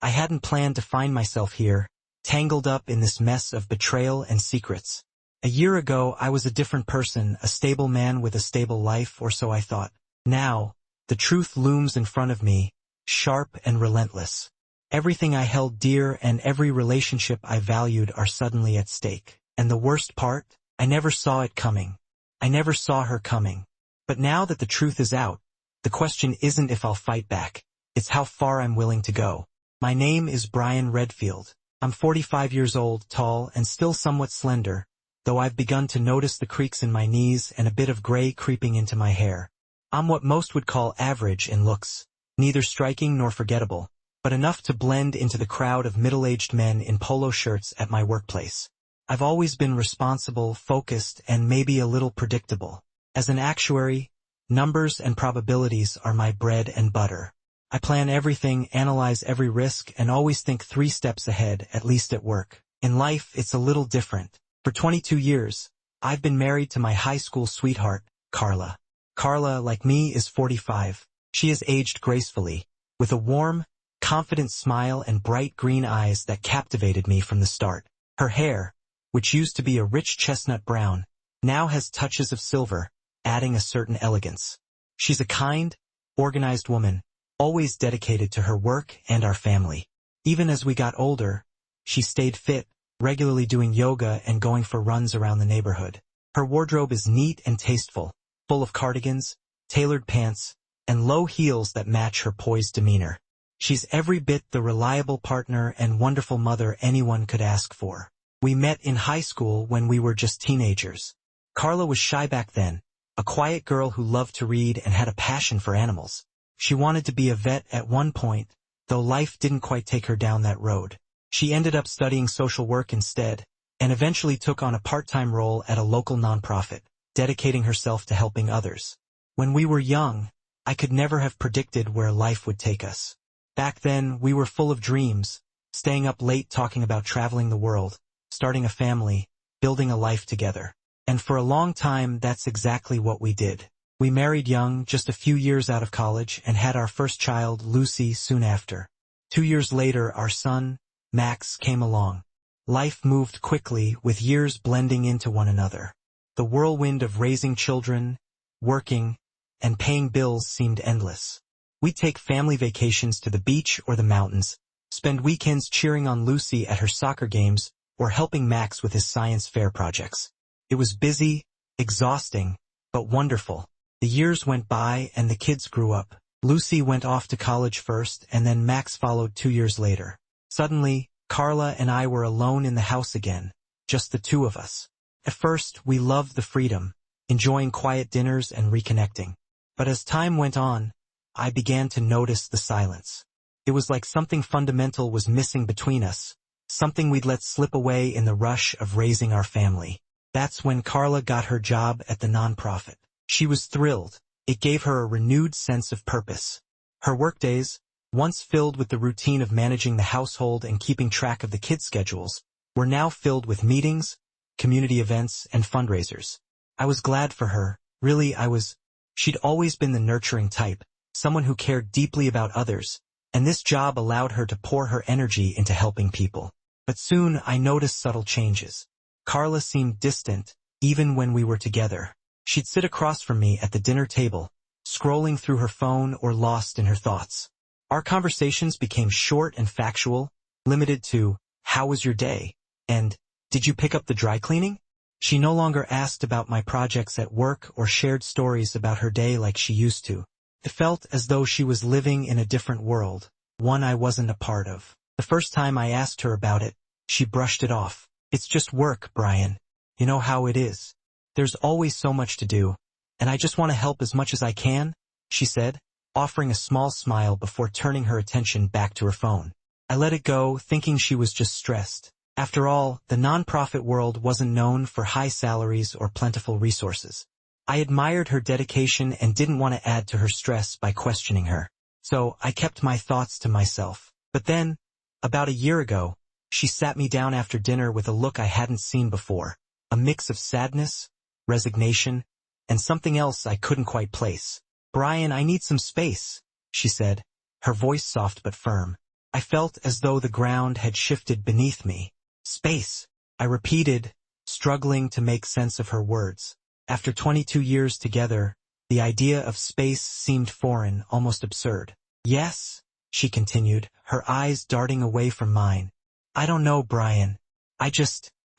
I hadn't planned to find myself here, tangled up in this mess of betrayal and secrets. A year ago, I was a different person, a stable man with a stable life, or so I thought. Now, the truth looms in front of me, sharp and relentless. Everything I held dear and every relationship I valued are suddenly at stake. And the worst part? I never saw it coming. I never saw her coming. But now that the truth is out, the question isn't if I'll fight back, it's how far I'm willing to go. My name is Brian Redfield. I'm 45 years old, tall, and still somewhat slender, though I've begun to notice the creaks in my knees and a bit of gray creeping into my hair. I'm what most would call average in looks, neither striking nor forgettable, but enough to blend into the crowd of middle-aged men in polo shirts at my workplace. I've always been responsible, focused, and maybe a little predictable. As an actuary, numbers and probabilities are my bread and butter. I plan everything, analyze every risk, and always think 3 steps ahead, at least at work. In life, it's a little different. For 22 years, I've been married to my high school sweetheart, Carla. Carla, like me, is 45. She has aged gracefully, with a warm, confident smile and bright green eyes that captivated me from the start. Her hair, which used to be a rich chestnut brown, now has touches of silver, adding a certain elegance. She's a kind, organized woman, always dedicated to her work and our family. Even as we got older, she stayed fit, regularly doing yoga and going for runs around the neighborhood. Her wardrobe is neat and tasteful, full of cardigans, tailored pants, and low heels that match her poised demeanor. She's every bit the reliable partner and wonderful mother anyone could ask for. We met in high school when we were just teenagers. Carla was shy back then, a quiet girl who loved to read and had a passion for animals. She wanted to be a vet at one point, though life didn't quite take her down that road. She ended up studying social work instead, and eventually took on a part-time role at a local nonprofit, dedicating herself to helping others. When we were young, I could never have predicted where life would take us. Back then, we were full of dreams, staying up late talking about traveling the world, starting a family, building a life together. And for a long time, that's exactly what we did. We married young, just a few years out of college, and had our first child, Lucy, soon after. 2 years later, our son, Max, came along. Life moved quickly, with years blending into one another. The whirlwind of raising children, working, and paying bills seemed endless. We'd take family vacations to the beach or the mountains, spend weekends cheering on Lucy at her soccer games, or helping Max with his science fair projects. It was busy, exhausting, but wonderful. The years went by and the kids grew up. Lucy went off to college first, and then Max followed 2 years later. Suddenly, Carla and I were alone in the house again, just the two of us. At first, we loved the freedom, enjoying quiet dinners and reconnecting. But as time went on, I began to notice the silence. It was like something fundamental was missing between us, something we'd let slip away in the rush of raising our family. That's when Carla got her job at the nonprofit. She was thrilled. It gave her a renewed sense of purpose. Her workdays, once filled with the routine of managing the household and keeping track of the kids' schedules, were now filled with meetings, community events, and fundraisers. I was glad for her. Really, She'd always been the nurturing type, someone who cared deeply about others, and this job allowed her to pour her energy into helping people. But soon I noticed subtle changes. Carla seemed distant, even when we were together. She'd sit across from me at the dinner table, scrolling through her phone or lost in her thoughts. Our conversations became short and factual, limited to, "How was your day?" and "Did you pick up the dry cleaning?" She no longer asked about my projects at work or shared stories about her day like she used to. It felt as though she was living in a different world, one I wasn't a part of. The first time I asked her about it, she brushed it off. "It's just work, Brian. You know how it is. There's always so much to do, and I just want to help as much as I can," she said, offering a small smile before turning her attention back to her phone. I let it go, thinking she was just stressed. After all, the nonprofit world wasn't known for high salaries or plentiful resources. I admired her dedication and didn't want to add to her stress by questioning her. So I kept my thoughts to myself. But then, about a year ago, she sat me down after dinner with a look I hadn't seen before, a mix of sadness, resignation, and something else I couldn't quite place. "Brian, I need some space," she said, her voice soft but firm. I felt as though the ground had shifted beneath me. Space, I repeated, struggling to make sense of her words. After 22 years together, the idea of space seemed foreign, almost absurd. Yes, she continued, her eyes darting away from mine. I don't know, Brian. I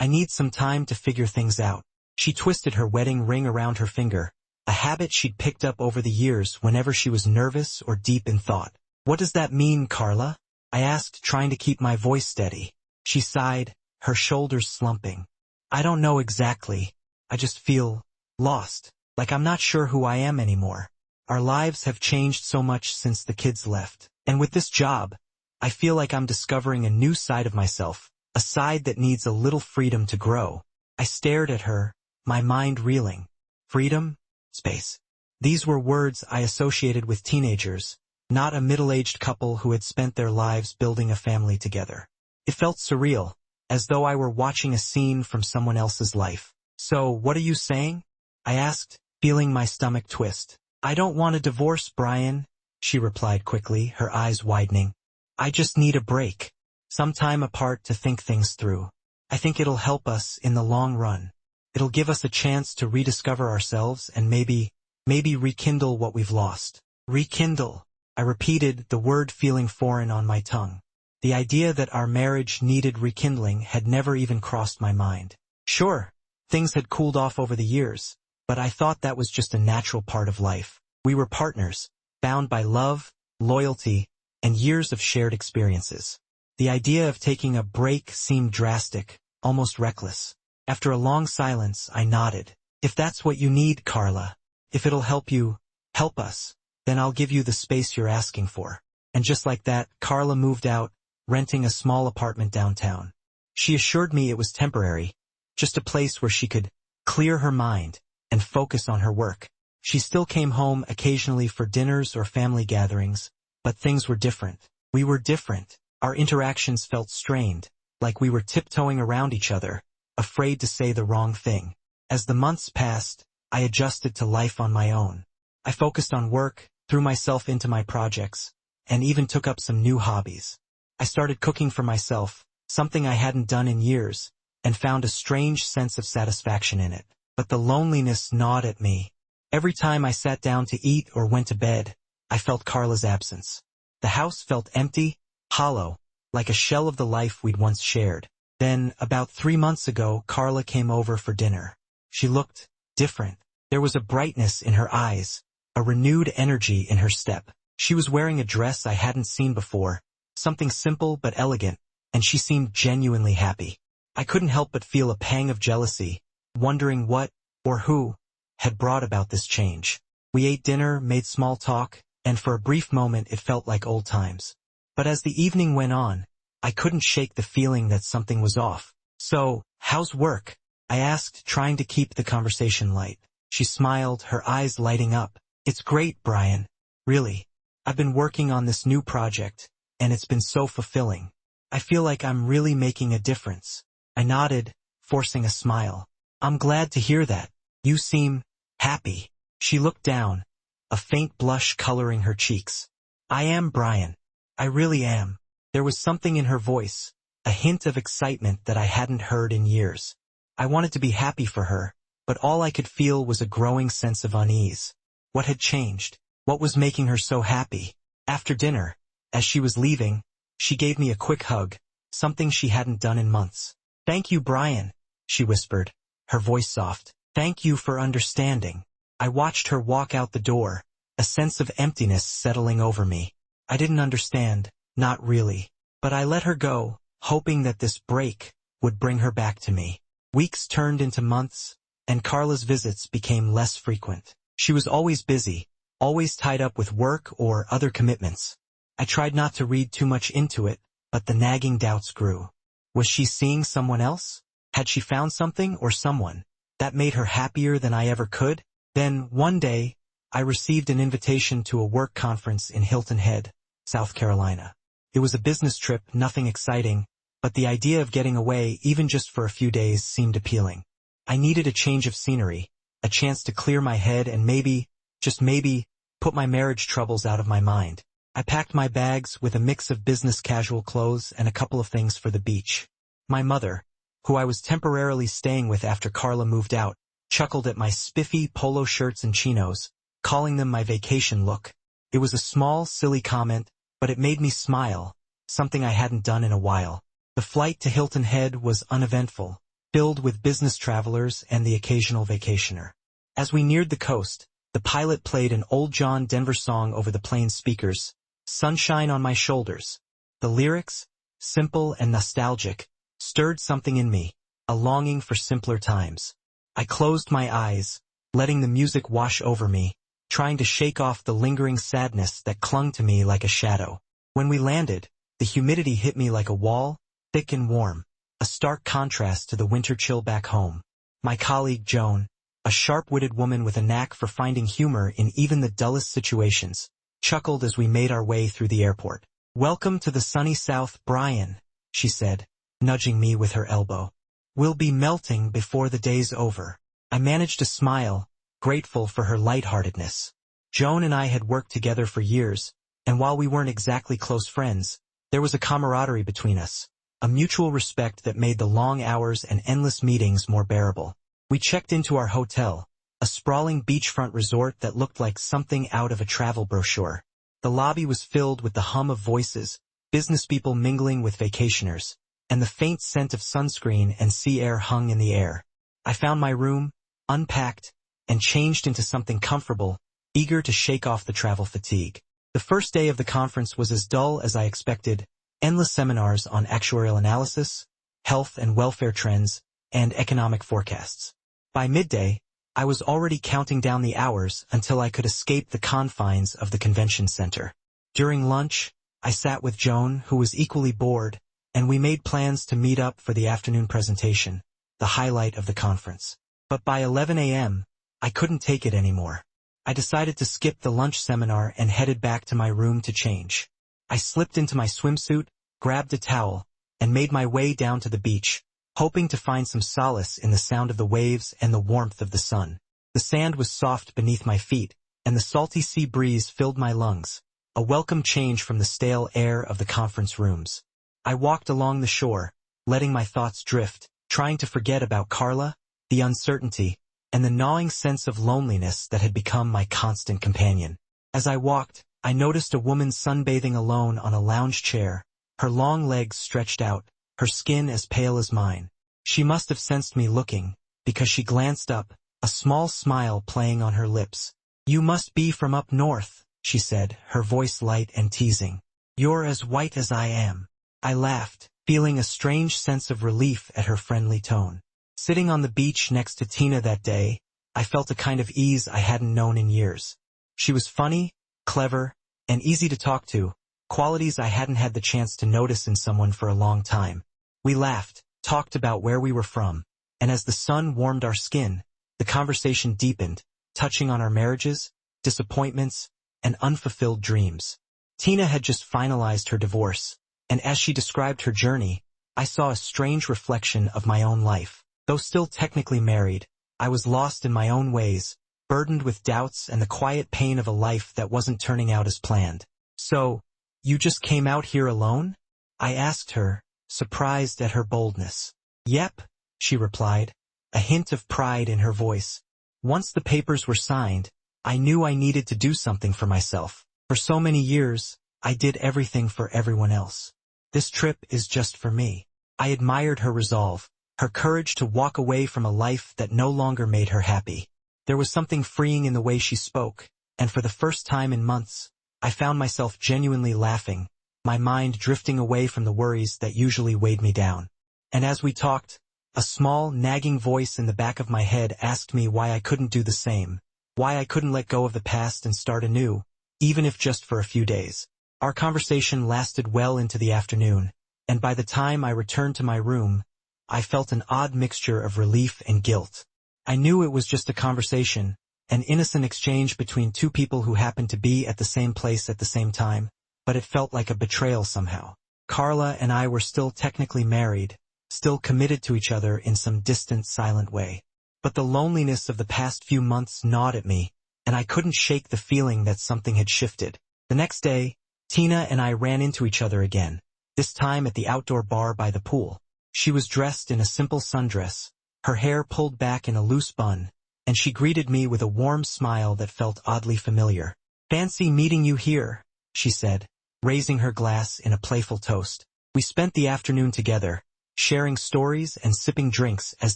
need some time to figure things out. She twisted her wedding ring around her finger, a habit she'd picked up over the years whenever she was nervous or deep in thought. What does that mean, Carla? I asked, trying to keep my voice steady. She sighed, her shoulders slumping. I don't know exactly. I just feel lost, like I'm not sure who I am anymore. Our lives have changed so much since the kids left. And with this job, I feel like I'm discovering a new side of myself, a side that needs a little freedom to grow. I stared at her, my mind reeling. Freedom? Space. These were words I associated with teenagers, not a middle-aged couple who had spent their lives building a family together. It felt surreal, as though I were watching a scene from someone else's life. So, what are you saying? I asked, feeling my stomach twist. I don't want a divorce, Brian, she replied quickly, her eyes widening. I just need a break. Some time apart to think things through. I think it'll help us in the long run. It'll give us a chance to rediscover ourselves and maybe rekindle what we've lost. Rekindle. I repeated, the word feeling foreign on my tongue. The idea that our marriage needed rekindling had never even crossed my mind. Sure, things had cooled off over the years, but I thought that was just a natural part of life. We were partners, bound by love, loyalty, and years of shared experiences. The idea of taking a break seemed drastic, almost reckless. After a long silence, I nodded. If that's what you need, Carla, if it'll help us, then I'll give you the space you're asking for. And just like that, Carla moved out, renting a small apartment downtown. She assured me it was temporary, just a place where she could clear her mind and focus on her work. She still came home occasionally for dinners or family gatherings, but things were different. We were different. Our interactions felt strained, like we were tiptoeing around each other, afraid to say the wrong thing. As the months passed, I adjusted to life on my own. I focused on work, threw myself into my projects, and even took up some new hobbies. I started cooking for myself, something I hadn't done in years, and found a strange sense of satisfaction in it. But the loneliness gnawed at me. Every time I sat down to eat or went to bed, I felt Carla's absence. The house felt empty, hollow, like a shell of the life we'd once shared. Then, about 3 months ago, Carla came over for dinner. She looked different. There was a brightness in her eyes, a renewed energy in her step. She was wearing a dress I hadn't seen before, something simple but elegant, and she seemed genuinely happy. I couldn't help but feel a pang of jealousy, wondering what, or who, had brought about this change. We ate dinner, made small talk, and for a brief moment it felt like old times. But as the evening went on, I couldn't shake the feeling that something was off. So, how's work? I asked, trying to keep the conversation light. She smiled, her eyes lighting up. It's great, Brian. Really. I've been working on this new project, and it's been so fulfilling. I feel like I'm really making a difference. I nodded, forcing a smile. I'm glad to hear that. You seem happy. She looked down, a faint blush coloring her cheeks. I am, Brian. I really am. There was something in her voice, a hint of excitement that I hadn't heard in years. I wanted to be happy for her, but all I could feel was a growing sense of unease. What had changed? What was making her so happy? After dinner, as she was leaving, she gave me a quick hug, something she hadn't done in months. Thank you, Brian, she whispered, her voice soft. Thank you for understanding. I watched her walk out the door, a sense of emptiness settling over me. I didn't understand, not really, but I let her go, hoping that this break would bring her back to me. Weeks turned into months, and Carla's visits became less frequent. She was always busy, always tied up with work or other commitments. I tried not to read too much into it, but the nagging doubts grew. Was she seeing someone else? Had she found something or someone that made her happier than I ever could? Then, one day, I received an invitation to a work conference in Hilton Head, South Carolina. It was a business trip, nothing exciting, but the idea of getting away, even just for a few days, seemed appealing. I needed a change of scenery, a chance to clear my head and maybe, just maybe, put my marriage troubles out of my mind. I packed my bags with a mix of business casual clothes and a couple of things for the beach. My mother, who I was temporarily staying with after Carla moved out, chuckled at my spiffy polo shirts and chinos, calling them my vacation look. It was a small, silly comment, but it made me smile, something I hadn't done in a while. The flight to Hilton Head was uneventful, filled with business travelers and the occasional vacationer. As we neared the coast, the pilot played an old John Denver song over the plane's speakers, "Sunshine on My Shoulders." The lyrics, simple and nostalgic, stirred something in me, a longing for simpler times. I closed my eyes, letting the music wash over me, trying to shake off the lingering sadness that clung to me like a shadow. When we landed, the humidity hit me like a wall, thick and warm, a stark contrast to the winter chill back home. My colleague Joan, a sharp-witted woman with a knack for finding humor in even the dullest situations, chuckled as we made our way through the airport. "Welcome to the sunny South, Brian," she said, nudging me with her elbow. "We'll be melting before the day's over." I managed to smile, grateful for her lightheartedness. Joan and I had worked together for years, and while we weren't exactly close friends, there was a camaraderie between us, a mutual respect that made the long hours and endless meetings more bearable. We checked into our hotel, a sprawling beachfront resort that looked like something out of a travel brochure. The lobby was filled with the hum of voices, businesspeople mingling with vacationers, and the faint scent of sunscreen and sea air hung in the air. I found my room, unpacked, and changed into something comfortable, eager to shake off the travel fatigue. The first day of the conference was as dull as I expected, endless seminars on actuarial analysis, health and welfare trends, and economic forecasts. By midday, I was already counting down the hours until I could escape the confines of the convention center. During lunch, I sat with Joan, who was equally bored, and we made plans to meet up for the afternoon presentation, the highlight of the conference. But by 11 a.m., I couldn't take it anymore. I decided to skip the lunch seminar and headed back to my room to change. I slipped into my swimsuit, grabbed a towel, and made my way down to the beach, hoping to find some solace in the sound of the waves and the warmth of the sun. The sand was soft beneath my feet, and the salty sea breeze filled my lungs, a welcome change from the stale air of the conference rooms. I walked along the shore, letting my thoughts drift, trying to forget about Carla, the uncertainty, and the gnawing sense of loneliness that had become my constant companion. As I walked, I noticed a woman sunbathing alone on a lounge chair, her long legs stretched out, her skin as pale as mine. She must have sensed me looking, because she glanced up, a small smile playing on her lips. "You must be from up north," she said, her voice light and teasing. "You're as white as I am." I laughed, feeling a strange sense of relief at her friendly tone. Sitting on the beach next to Tina that day, I felt a kind of ease I hadn't known in years. She was funny, clever, and easy to talk to, qualities I hadn't had the chance to notice in someone for a long time. We laughed, talked about where we were from, and as the sun warmed our skin, the conversation deepened, touching on our marriages, disappointments, and unfulfilled dreams. Tina had just finalized her divorce, and as she described her journey, I saw a strange reflection of my own life. Though still technically married, I was lost in my own ways, burdened with doubts and the quiet pain of a life that wasn't turning out as planned. "So, you just came out here alone?" I asked her, surprised at her boldness. "Yep," she replied, a hint of pride in her voice. "Once the papers were signed, I knew I needed to do something for myself. For so many years, I did everything for everyone else. This trip is just for me." I admired her resolve, her courage to walk away from a life that no longer made her happy. There was something freeing in the way she spoke, and for the first time in months, I found myself genuinely laughing, my mind drifting away from the worries that usually weighed me down. And as we talked, a small, nagging voice in the back of my head asked me why I couldn't do the same, why I couldn't let go of the past and start anew, even if just for a few days. Our conversation lasted well into the afternoon, and by the time I returned to my room, I felt an odd mixture of relief and guilt. I knew it was just a conversation, an innocent exchange between two people who happened to be at the same place at the same time, but it felt like a betrayal somehow. Carla and I were still technically married, still committed to each other in some distant, silent way. But the loneliness of the past few months gnawed at me, and I couldn't shake the feeling that something had shifted. The next day, Tina and I ran into each other again, this time at the outdoor bar by the pool. She was dressed in a simple sundress, her hair pulled back in a loose bun, and she greeted me with a warm smile that felt oddly familiar. "Fancy meeting you here," she said, raising her glass in a playful toast. We spent the afternoon together, sharing stories and sipping drinks as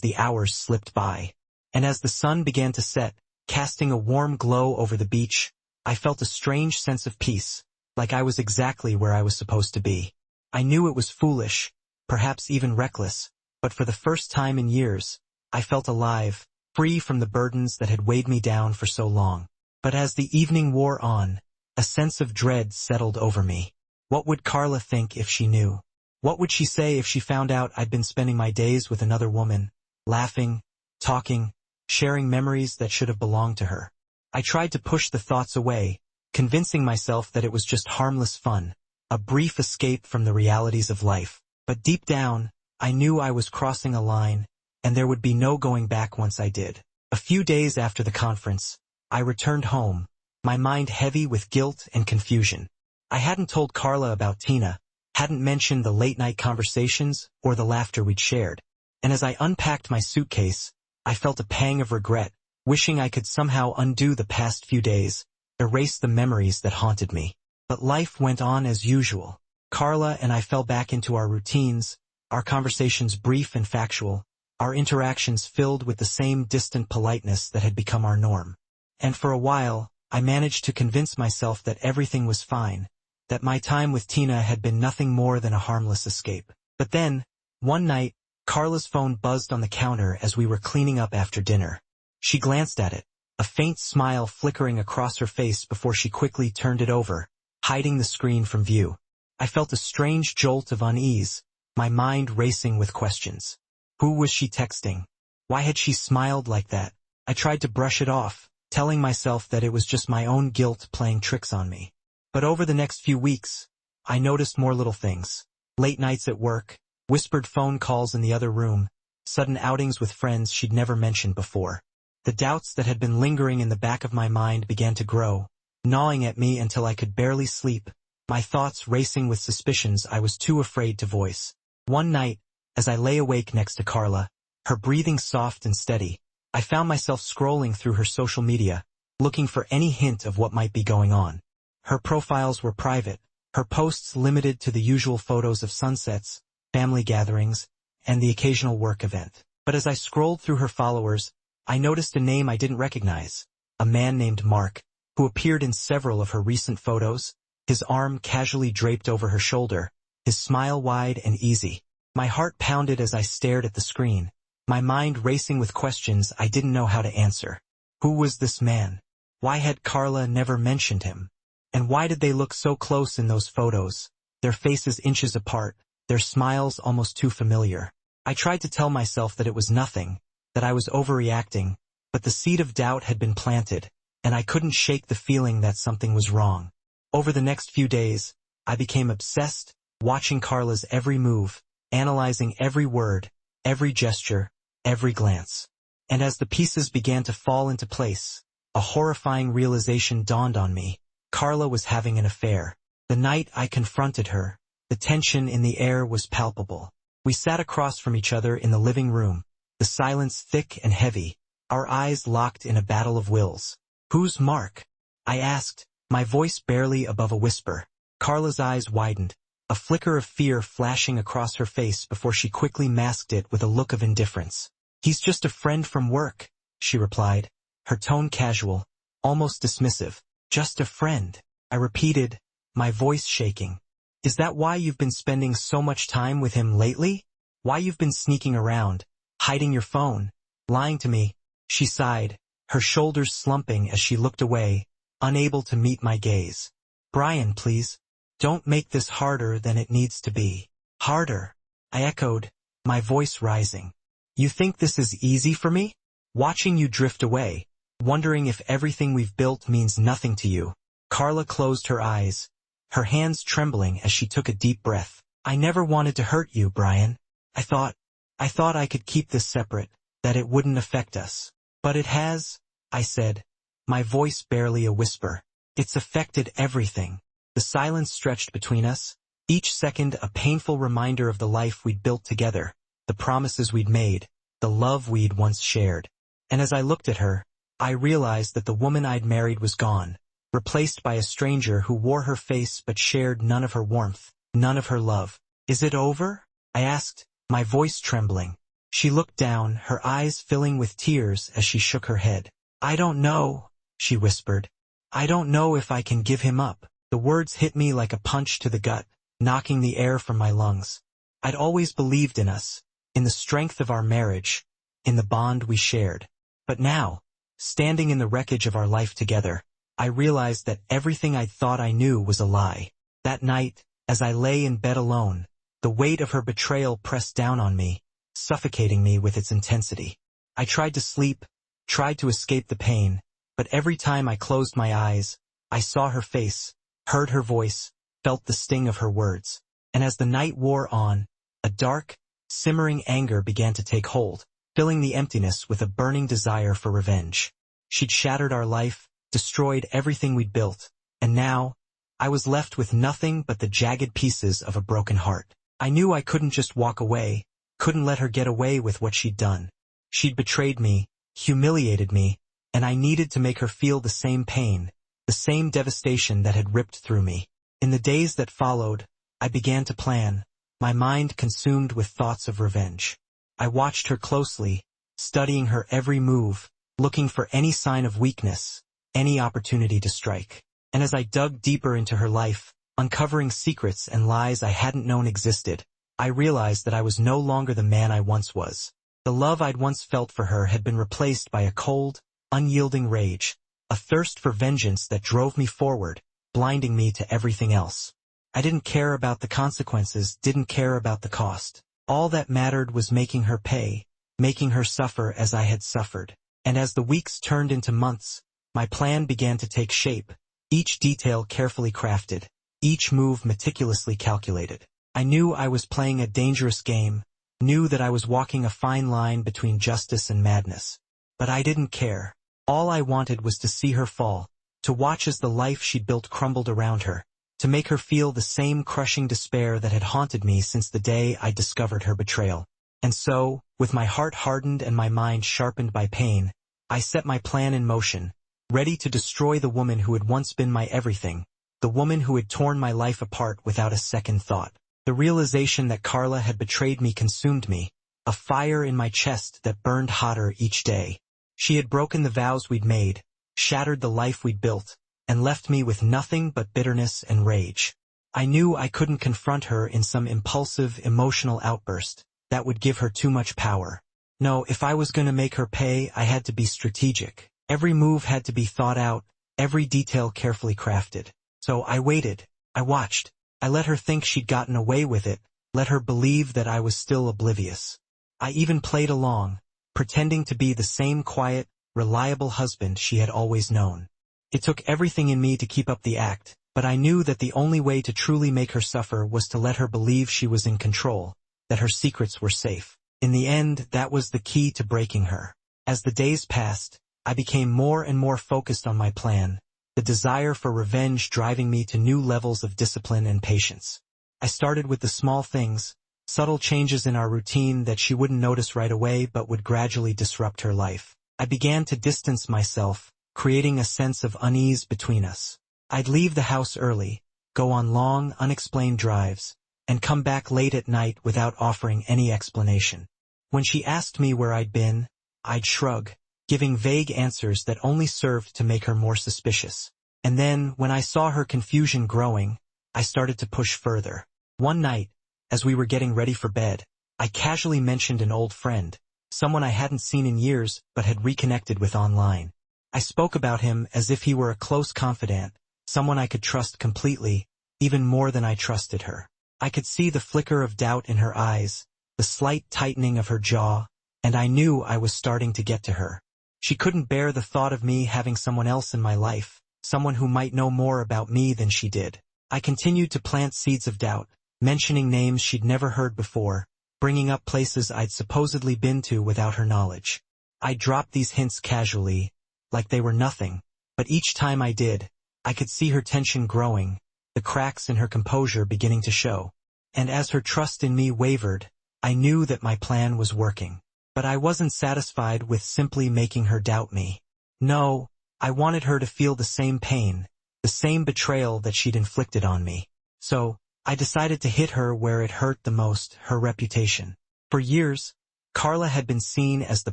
the hours slipped by. And as the sun began to set, casting a warm glow over the beach, I felt a strange sense of peace, like I was exactly where I was supposed to be. I knew it was foolish, perhaps even reckless, but for the first time in years, I felt alive, free from the burdens that had weighed me down for so long. But as the evening wore on, a sense of dread settled over me. What would Carla think if she knew? What would she say if she found out I'd been spending my days with another woman, laughing, talking, sharing memories that should have belonged to her? I tried to push the thoughts away, convincing myself that it was just harmless fun, a brief escape from the realities of life. But deep down, I knew I was crossing a line, and there would be no going back once I did. A few days after the conference, I returned home, my mind heavy with guilt and confusion. I hadn't told Carla about Tina, hadn't mentioned the late-night conversations or the laughter we'd shared. And as I unpacked my suitcase, I felt a pang of regret, wishing I could somehow undo the past few days, erase the memories that haunted me. But life went on as usual. Carla and I fell back into our routines, our conversations brief and factual, our interactions filled with the same distant politeness that had become our norm. And for a while, I managed to convince myself that everything was fine, that my time with Tina had been nothing more than a harmless escape. But then, one night, Carla's phone buzzed on the counter as we were cleaning up after dinner. She glanced at it, a faint smile flickering across her face before she quickly turned it over, hiding the screen from view. I felt a strange jolt of unease, my mind racing with questions. Who was she texting? Why had she smiled like that? I tried to brush it off, telling myself that it was just my own guilt playing tricks on me. But over the next few weeks, I noticed more little things. Late nights at work, whispered phone calls in the other room, sudden outings with friends she'd never mentioned before. The doubts that had been lingering in the back of my mind began to grow, gnawing at me until I could barely sleep, my thoughts racing with suspicions I was too afraid to voice. One night, as I lay awake next to Carla, her breathing soft and steady, I found myself scrolling through her social media, looking for any hint of what might be going on. Her profiles were private, her posts limited to the usual photos of sunsets, family gatherings, and the occasional work event. But as I scrolled through her followers, I noticed a name I didn't recognize, a man named Mark, who appeared in several of her recent photos, his arm casually draped over her shoulder, his smile wide and easy. My heart pounded as I stared at the screen, my mind racing with questions I didn't know how to answer. Who was this man? Why had Carla never mentioned him? And why did they look so close in those photos, their faces inches apart, their smiles almost too familiar? I tried to tell myself that it was nothing, that I was overreacting, but the seed of doubt had been planted, and I couldn't shake the feeling that something was wrong. Over the next few days, I became obsessed, watching Carla's every move, analyzing every word, every gesture, every glance. And as the pieces began to fall into place, a horrifying realization dawned on me. Carla was having an affair. The night I confronted her, the tension in the air was palpable. We sat across from each other in the living room, the silence thick and heavy, our eyes locked in a battle of wills. "Who's Mark?" I asked, my voice barely above a whisper. Carla's eyes widened, a flicker of fear flashing across her face before she quickly masked it with a look of indifference. "He's just a friend from work," she replied, her tone casual, almost dismissive. "Just a friend," I repeated, my voice shaking. "Is that why you've been spending so much time with him lately? Why you've been sneaking around, hiding your phone, lying to me?" She sighed, her shoulders slumping as she looked away, unable to meet my gaze. "Brian, please. Don't make this harder than it needs to be." "Harder?" I echoed, my voice rising. "You think this is easy for me? Watching you drift away, wondering if everything we've built means nothing to you." Carla closed her eyes, her hands trembling as she took a deep breath. "I never wanted to hurt you, Brian. I thought I could keep this separate, that it wouldn't affect us. But it has," I said, my voice barely a whisper. "It's affected everything. The silence stretched between us, each second a painful reminder of the life we'd built together, the promises we'd made, the love we'd once shared. And as I looked at her, I realized that the woman I'd married was gone, replaced by a stranger who wore her face but shared none of her warmth, none of her love. "Is it over?" I asked, my voice trembling. She looked down, her eyes filling with tears as she shook her head. "I don't know," she whispered. "I don't know if I can give him up." The words hit me like a punch to the gut, knocking the air from my lungs. I'd always believed in us, in the strength of our marriage, in the bond we shared. But now, standing in the wreckage of our life together, I realized that everything I thought I knew was a lie. That night, as I lay in bed alone, the weight of her betrayal pressed down on me, suffocating me with its intensity. I tried to sleep, tried to escape the pain, but every time I closed my eyes, I saw her face, heard her voice, felt the sting of her words. And as the night wore on, a dark, simmering anger began to take hold, filling the emptiness with a burning desire for revenge. She'd shattered our life, destroyed everything we'd built, and now, I was left with nothing but the jagged pieces of a broken heart. I knew I couldn't just walk away, couldn't let her get away with what she'd done. She'd betrayed me, humiliated me, and I needed to make her feel the same pain, the same devastation that had ripped through me. In the days that followed, I began to plan, my mind consumed with thoughts of revenge. I watched her closely, studying her every move, looking for any sign of weakness, any opportunity to strike. And as I dug deeper into her life, uncovering secrets and lies I hadn't known existed, I realized that I was no longer the man I once was. The love I'd once felt for her had been replaced by a cold, unyielding rage, a thirst for vengeance that drove me forward, blinding me to everything else. I didn't care about the consequences, didn't care about the cost. All that mattered was making her pay, making her suffer as I had suffered. And as the weeks turned into months, my plan began to take shape, each detail carefully crafted, each move meticulously calculated. I knew I was playing a dangerous game, knew that I was walking a fine line between justice and madness. But I didn't care. All I wanted was to see her fall, to watch as the life she'd built crumbled around her, to make her feel the same crushing despair that had haunted me since the day I discovered her betrayal. And so, with my heart hardened and my mind sharpened by pain, I set my plan in motion, ready to destroy the woman who had once been my everything, the woman who had torn my life apart without a second thought. The realization that Carla had betrayed me consumed me, a fire in my chest that burned hotter each day. She had broken the vows we'd made, shattered the life we'd built, and left me with nothing but bitterness and rage. I knew I couldn't confront her in some impulsive, emotional outburst that would give her too much power. No, if I was going to make her pay, I had to be strategic. Every move had to be thought out, every detail carefully crafted. So I waited, I watched, I let her think she'd gotten away with it, let her believe that I was still oblivious. I even played along, pretending to be the same quiet, reliable husband she had always known. It took everything in me to keep up the act, but I knew that the only way to truly make her suffer was to let her believe she was in control, that her secrets were safe. In the end, that was the key to breaking her. As the days passed, I became more and more focused on my plan, the desire for revenge driving me to new levels of discipline and patience. I started with the small things, subtle changes in our routine that she wouldn't notice right away but would gradually disrupt her life. I began to distance myself, creating a sense of unease between us. I'd leave the house early, go on long, unexplained drives, and come back late at night without offering any explanation. When she asked me where I'd been, I'd shrug, giving vague answers that only served to make her more suspicious. And then, when I saw her confusion growing, I started to push further. One night, as we were getting ready for bed, I casually mentioned an old friend, someone I hadn't seen in years but had reconnected with online. I spoke about him as if he were a close confidant, someone I could trust completely, even more than I trusted her. I could see the flicker of doubt in her eyes, the slight tightening of her jaw, and I knew I was starting to get to her. She couldn't bear the thought of me having someone else in my life, someone who might know more about me than she did. I continued to plant seeds of doubt, mentioning names she'd never heard before, bringing up places I'd supposedly been to without her knowledge. I dropped these hints casually, like they were nothing, but each time I did, I could see her tension growing, the cracks in her composure beginning to show. And as her trust in me wavered, I knew that my plan was working. But I wasn't satisfied with simply making her doubt me. No, I wanted her to feel the same pain, the same betrayal that she'd inflicted on me. So, I decided to hit her where it hurt the most, her reputation. For years, Carla had been seen as the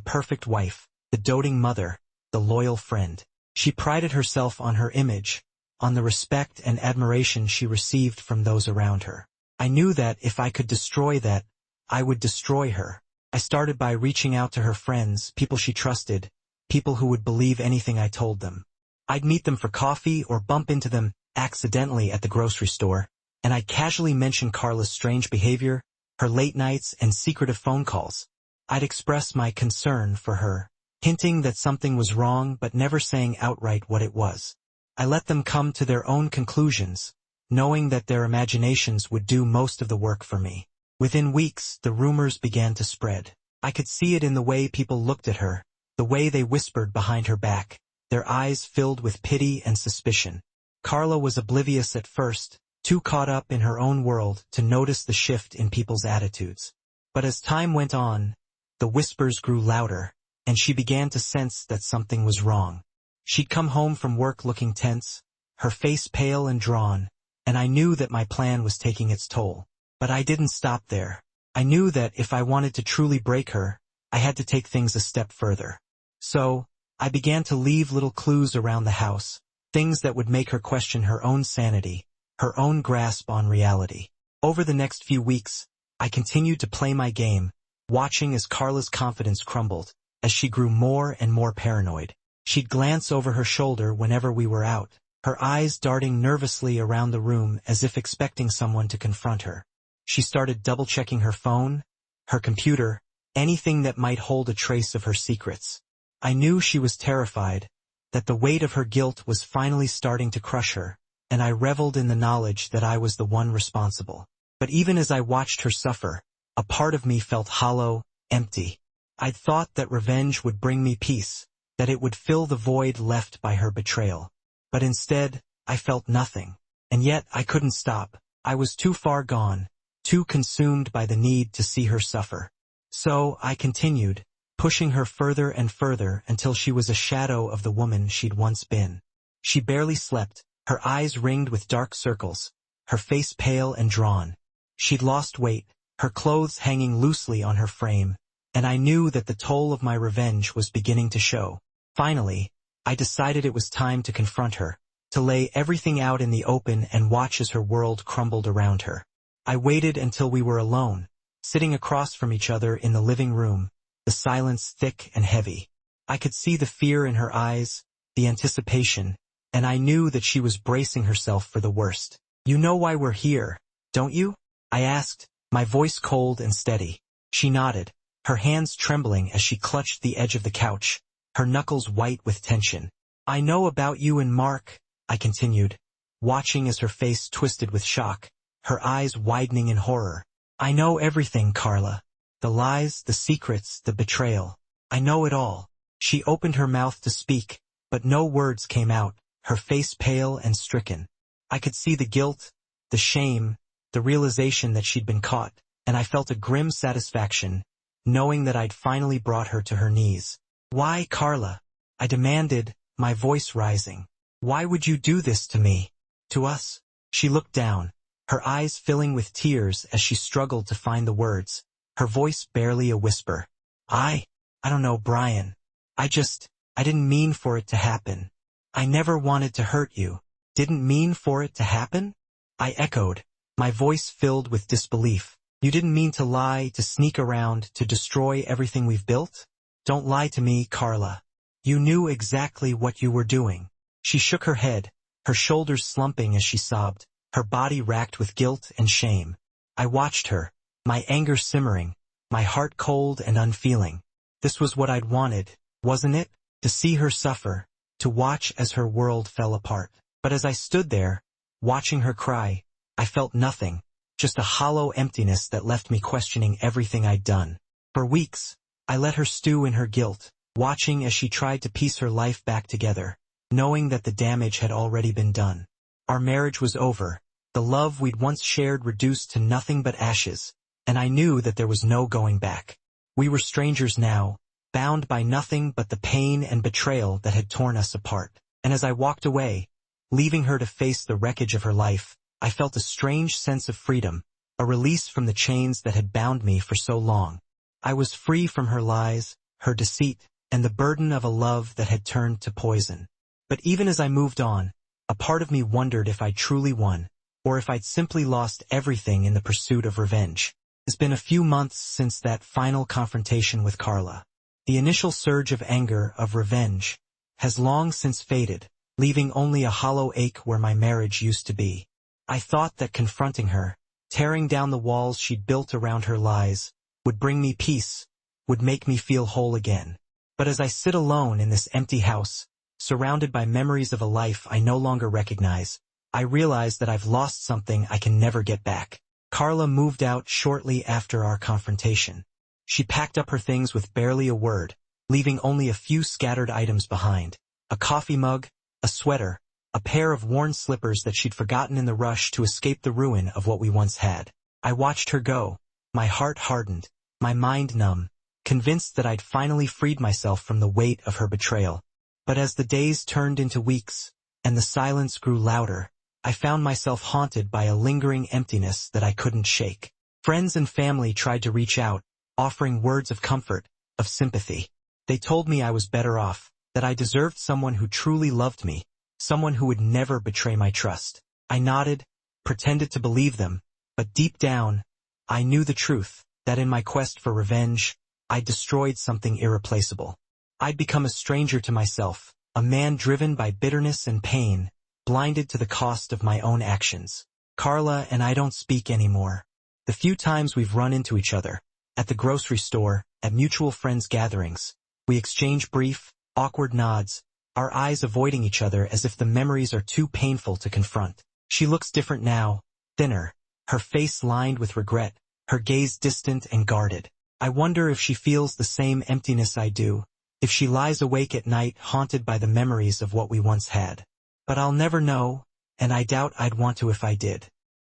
perfect wife, the doting mother, the loyal friend. She prided herself on her image, on the respect and admiration she received from those around her. I knew that if I could destroy that, I would destroy her. I started by reaching out to her friends, people she trusted, people who would believe anything I told them. I'd meet them for coffee or bump into them accidentally at the grocery store, and I'd casually mention Carla's strange behavior, her late nights and secretive phone calls. I'd express my concern for her, hinting that something was wrong but never saying outright what it was. I let them come to their own conclusions, knowing that their imaginations would do most of the work for me. Within weeks, the rumors began to spread. I could see it in the way people looked at her, the way they whispered behind her back, their eyes filled with pity and suspicion. Carla was oblivious at first, too caught up in her own world to notice the shift in people's attitudes. But as time went on, the whispers grew louder, and she began to sense that something was wrong. She'd come home from work looking tense, her face pale and drawn, and I knew that my plan was taking its toll. But I didn't stop there. I knew that if I wanted to truly break her, I had to take things a step further. So, I began to leave little clues around the house, things that would make her question her own sanity, her own grasp on reality. Over the next few weeks, I continued to play my game, watching as Carla's confidence crumbled, as she grew more and more paranoid. She'd glance over her shoulder whenever we were out, her eyes darting nervously around the room as if expecting someone to confront her. She started double-checking her phone, her computer, anything that might hold a trace of her secrets. I knew she was terrified, that the weight of her guilt was finally starting to crush her, and I reveled in the knowledge that I was the one responsible. But even as I watched her suffer, a part of me felt hollow, empty. I'd thought that revenge would bring me peace, that it would fill the void left by her betrayal. But instead, I felt nothing. And yet I couldn't stop. I was too far gone, too consumed by the need to see her suffer. So I continued, pushing her further and further until she was a shadow of the woman she'd once been. She barely slept, her eyes ringed with dark circles, her face pale and drawn. She'd lost weight, her clothes hanging loosely on her frame, and I knew that the toll of my revenge was beginning to show. Finally, I decided it was time to confront her, to lay everything out in the open and watch as her world crumbled around her. I waited until we were alone, sitting across from each other in the living room, the silence thick and heavy. I could see the fear in her eyes, the anticipation, and I knew that she was bracing herself for the worst. "You know why we're here, don't you?" I asked, my voice cold and steady. She nodded, her hands trembling as she clutched the edge of the couch, her knuckles white with tension. "I know about you and Mark," I continued, watching as her face twisted with shock, her eyes widening in horror. "I know everything, Carla. The lies, the secrets, the betrayal. I know it all." She opened her mouth to speak, but no words came out, her face pale and stricken. I could see the guilt, the shame, the realization that she'd been caught, and I felt a grim satisfaction, knowing that I'd finally brought her to her knees. "Why, Carla?" I demanded, my voice rising. "Why would you do this to me? To us?" She looked down, her eyes filling with tears as she struggled to find the words, her voice barely a whisper. I don't know, Brian. I didn't mean for it to happen. I never wanted to hurt you." "Didn't mean for it to happen?" I echoed, my voice filled with disbelief. "You didn't mean to lie, to sneak around, to destroy everything we've built? Don't lie to me, Carla. You knew exactly what you were doing." She shook her head, her shoulders slumping as she sobbed, her body racked with guilt and shame. I watched her, my anger simmering, my heart cold and unfeeling. This was what I'd wanted, wasn't it? To see her suffer, to watch as her world fell apart. But as I stood there, watching her cry, I felt nothing, just a hollow emptiness that left me questioning everything I'd done. For weeks, I let her stew in her guilt, watching as she tried to piece her life back together, knowing that the damage had already been done. Our marriage was over, The love we'd once shared reduced to nothing but ashes, and I knew that there was no going back. We were strangers now, bound by nothing but the pain and betrayal that had torn us apart. And as I walked away, leaving her to face the wreckage of her life, I felt a strange sense of freedom, a release from the chains that had bound me for so long. I was free from her lies, her deceit, and the burden of a love that had turned to poison. But even as I moved on, a part of me wondered if I truly won, or if I'd simply lost everything in the pursuit of revenge. It's been a few months since that final confrontation with Carla. The initial surge of anger, of revenge, has long since faded, leaving only a hollow ache where my marriage used to be. I thought that confronting her, tearing down the walls she'd built around her lies, would bring me peace, would make me feel whole again. But as I sit alone in this empty house, surrounded by memories of a life I no longer recognize, I realize that I've lost something I can never get back. Carla moved out shortly after our confrontation. She packed up her things with barely a word, leaving only a few scattered items behind. A coffee mug, a sweater, a pair of worn slippers that she'd forgotten in the rush to escape the ruin of what we once had. I watched her go, my heart hardened, my mind numb, convinced that I'd finally freed myself from the weight of her betrayal. But as the days turned into weeks, and the silence grew louder, I found myself haunted by a lingering emptiness that I couldn't shake. Friends and family tried to reach out, offering words of comfort, of sympathy. They told me I was better off, that I deserved someone who truly loved me, someone who would never betray my trust. I nodded, pretended to believe them, but deep down, I knew the truth, that in my quest for revenge, I'd destroyed something irreplaceable. I'd become a stranger to myself, a man driven by bitterness and pain, blinded to the cost of my own actions. Carla and I don't speak anymore. The few times we've run into each other, at the grocery store, at mutual friends' gatherings, we exchange brief, awkward nods, our eyes avoiding each other as if the memories are too painful to confront. She looks different now, thinner, her face lined with regret, her gaze distant and guarded. I wonder if she feels the same emptiness I do, if she lies awake at night haunted by the memories of what we once had. But I'll never know, and I doubt I'd want to if I did.